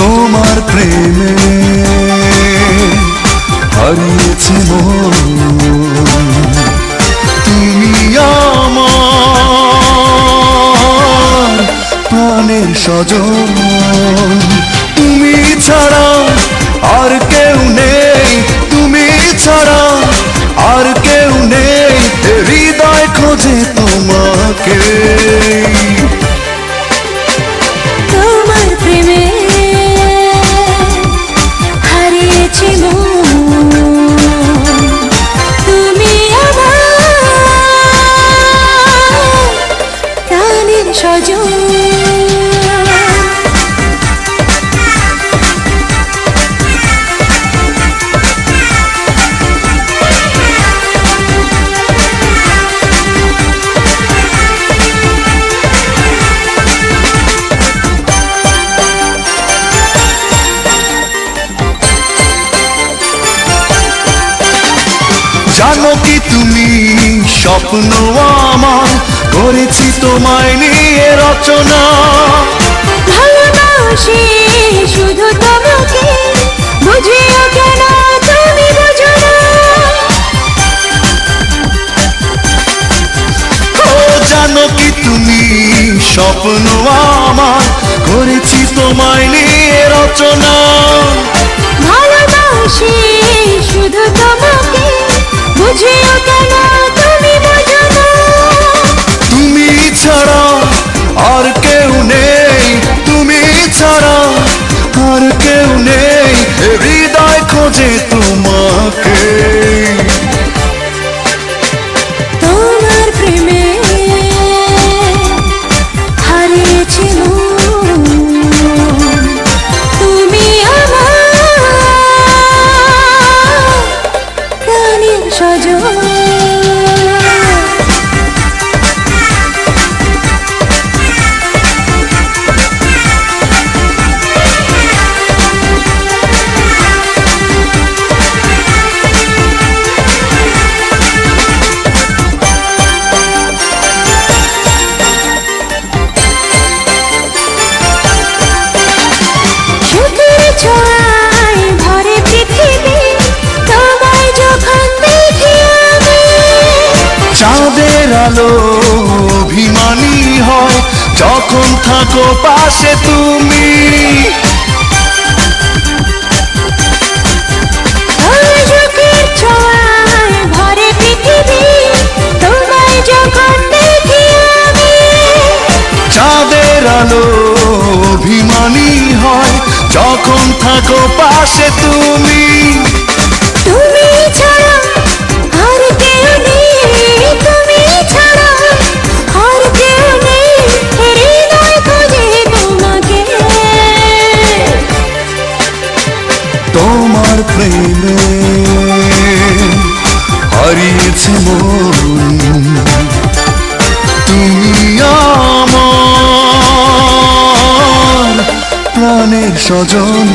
তোমার প্রেমে হারিয়েছে মন। তুমি আমার প্রাণের স্বজন, তুমি ছাড়া আর কেউ নেই, তুমি ছাড়া আর কেউ নেই, হৃদয় খোঁজে তোমাকে। তোমার প্রেমে হারিয়েছি মন, তুমি আমার প্রাণের স্বজন। জানো কি তুমি স্বপ্ন আমার করেছি তোমায় নিয়ে রচনা। ভালোবাসি শুধু তোমাকে, বুঝিও কেন তুমি বুঝো না। ও জানো কি তুমি স্বপ্ন আমার করেছি তোমায় নিয়ে রচনা। ভালোবাসি শুধু তোমাকে, বুঝিও কেন তুমি বুঝো না। তুমি ছাড়া আর কেউ নেই, তুমি ছাড়া আর কেউ নেই, হৃদয় খোঁজে তোমাকে। তোমার প্রেমে হারিয়েছি মন, তুমি আমার প্রাণের স্বজন। ছোঁয়ায় ভরে পৃথিবী, তোমায় যখন দেখি আমি। চাঁদের আলো অভিমানী হয় যখন থাকো পাশে তুমি। চোখের ছোঁয়ায় ভরে পৃথিবী, তোমায় যখন দেখি আমি। চাঁদের আলো অভিমানী হয় যখন থাকো পাশে তুমি। তুমি ছাড়া আর কেউ নেই, তুমি ছাড়া আর কেউ নেই, হৃদয় খোঁজে তোমাকে। তোমার প্রেমে হারিয়েছে মন, তুমি আমার প্রাণের স্বজন।